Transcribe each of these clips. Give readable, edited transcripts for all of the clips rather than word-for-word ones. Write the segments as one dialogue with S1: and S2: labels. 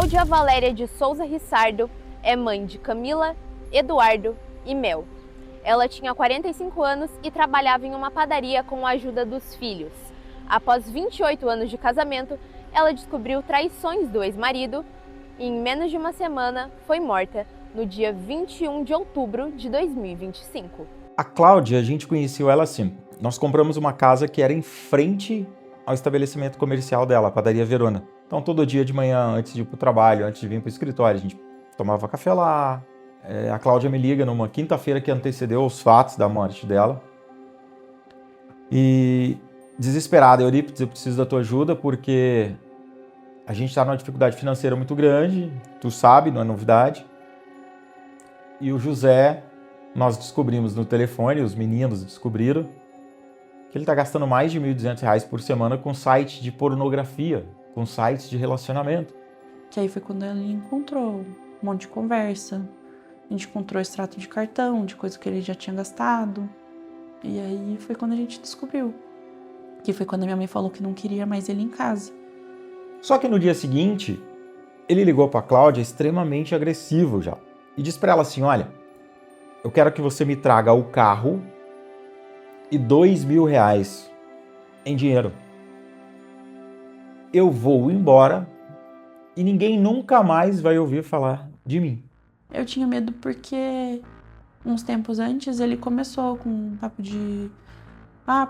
S1: Cláudia Valéria de Souza Rissardo é mãe de Camila, Eduardo e Mel. Ela tinha 45 anos e trabalhava em uma padaria com a ajuda dos filhos. Após 28 anos de casamento, ela descobriu traições do ex-marido e, em menos de uma semana, foi morta no dia 21 de outubro de 2025.
S2: A Cláudia, a gente conheceu ela assim. Nós compramos uma casa que era em frente ao estabelecimento comercial dela, a Padaria Verona. Então, todo dia de manhã, antes de ir para o trabalho, antes de vir para o escritório, a gente tomava café lá. A Cláudia me liga numa quinta-feira que antecedeu os fatos da morte dela. E, desesperada, Eurípides, eu preciso da tua ajuda porque a gente está numa dificuldade financeira muito grande, tu sabe, não é novidade. E o José, nós descobrimos no telefone, os meninos descobriram, que ele está gastando mais de R$ 1.200 por semana com site de pornografia, com sites de relacionamento.
S3: Que aí foi quando ele encontrou um monte de conversa. A gente encontrou extrato de cartão, de coisa que ele já tinha gastado. E aí foi quando a gente descobriu. Que foi quando a minha mãe falou que não queria mais ele em casa.
S2: Só que no dia seguinte, ele ligou para a Cláudia extremamente agressivo já. E disse para ela assim, olha, eu quero que você me traga o carro e R$2.000 em dinheiro. Eu vou embora e ninguém nunca mais vai ouvir falar de mim.
S3: Eu tinha medo porque uns tempos antes ele começou com um papo de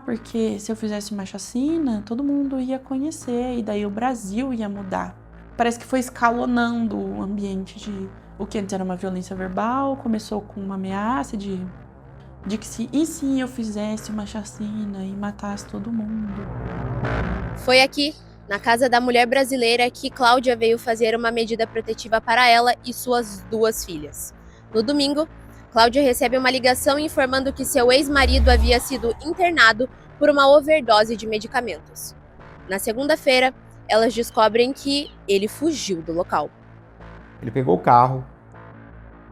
S3: porque se eu fizesse uma chacina, todo mundo ia conhecer e daí o Brasil ia mudar. Parece que foi escalonando o ambiente de o que antes era uma violência verbal, começou com uma ameaça de que se eu fizesse uma chacina e matasse todo mundo.
S1: Foi aqui, na casa da mulher brasileira, que Cláudia veio fazer uma medida protetiva para ela e suas 2 filhas. No domingo, Cláudia recebe uma ligação informando que seu ex-marido havia sido internado por uma overdose de medicamentos. Na segunda-feira, elas descobrem que ele fugiu do local.
S2: Ele pegou o carro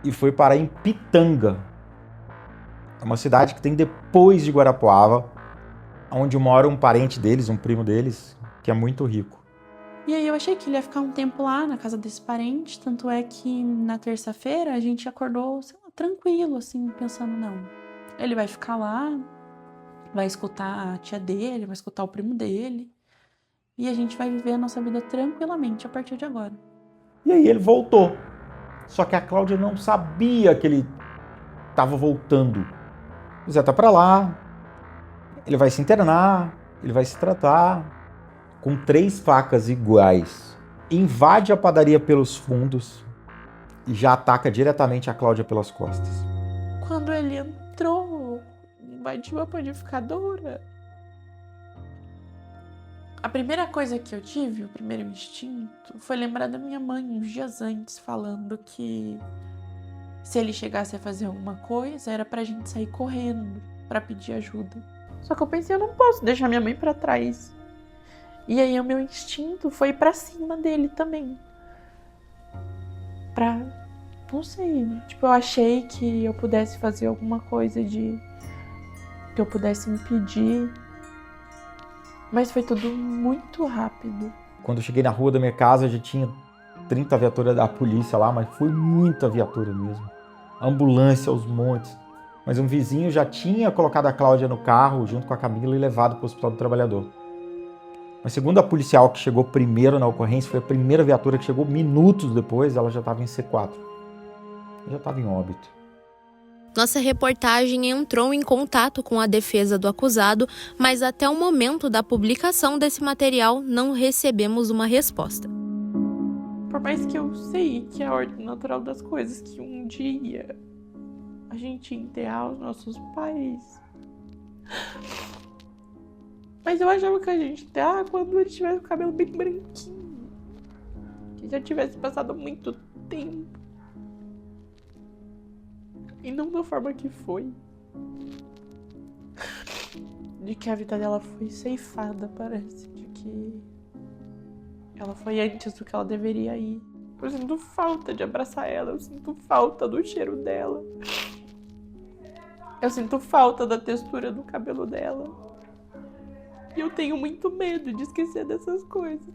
S2: e foi parar em Pitanga. É uma cidade que tem depois de Guarapuava, onde mora um parente deles, um primo deles, que é muito rico.
S3: E aí eu achei que ele ia ficar um tempo lá na casa desse parente, tanto é que na terça-feira a gente acordou, sei lá, tranquilo, assim, pensando, não, ele vai ficar lá, vai escutar a tia dele, vai escutar o primo dele, e a gente vai viver a nossa vida tranquilamente a partir de agora.
S2: E aí ele voltou. Só que a Cláudia não sabia que ele estava voltando. O Zé tá pra lá, ele vai se internar, ele vai se tratar, com 3 facas iguais. Invade a padaria pelos fundos e já ataca diretamente a Cláudia pelas costas.
S3: Quando ele entrou, invadiu a panificadora. A primeira coisa que eu tive, o primeiro instinto, foi lembrar da minha mãe uns dias antes, falando que se ele chegasse a fazer alguma coisa, era pra gente sair correndo, pra pedir ajuda. Só que eu pensei, eu não posso deixar minha mãe pra trás. E aí o meu instinto foi pra cima dele também. Não sei, eu achei que eu pudesse fazer alguma coisa que eu pudesse impedir. Mas foi tudo muito rápido.
S2: Quando eu cheguei na rua da minha casa, já tinha 30 viaturas da polícia lá, mas foi muita viatura mesmo. Ambulância aos montes. Mas um vizinho já tinha colocado a Cláudia no carro, junto com a Camila, e levado para o Hospital do Trabalhador. Mas segundo a policial que chegou primeiro na ocorrência, foi a primeira viatura que chegou minutos depois, ela já estava em C4. Já estava em óbito.
S1: Nossa reportagem entrou em contato com a defesa do acusado, mas até o momento da publicação desse material não recebemos uma resposta.
S3: Por mais que eu sei que é a ordem natural das coisas, que um dia a gente ia enterrar os nossos pais, mas eu achava que a gente ia enterrar quando ele tivesse o cabelo bem branquinho, que já tivesse passado muito tempo. E não da forma que foi. De que a vida dela foi ceifada, parece. De que ela foi antes do que ela deveria ir. Eu sinto falta de abraçar ela. Eu sinto falta do cheiro dela. Eu sinto falta da textura do cabelo dela. E eu tenho muito medo de esquecer dessas coisas.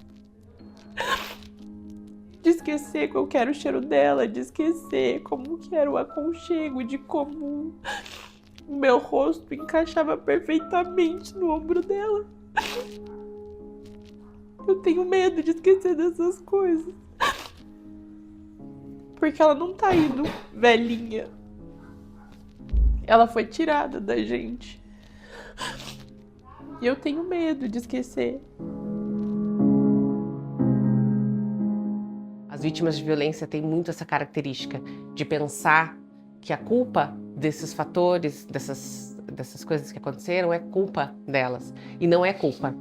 S3: De de esquecer que eu quero o cheiro dela, de esquecer como que era o aconchego, de como o meu rosto encaixava perfeitamente no ombro dela. Eu tenho medo de esquecer dessas coisas. Porque ela não tá indo velhinha. Ela foi tirada da gente. E eu tenho medo de esquecer.
S4: As vítimas de violência têm muito essa característica de pensar que a culpa desses fatores, dessas coisas que aconteceram, é culpa delas. E não é culpa.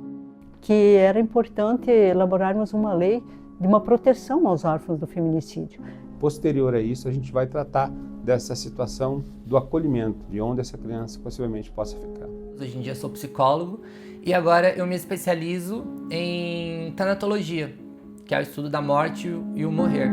S5: Que era importante elaborarmos uma lei de uma proteção aos órfãos do feminicídio.
S6: Posterior a isso, a gente vai tratar dessa situação do acolhimento, de onde essa criança possivelmente possa ficar.
S7: Hoje em dia sou psicólogo e agora eu me especializo em tanatologia, que é o estudo da morte e o morrer.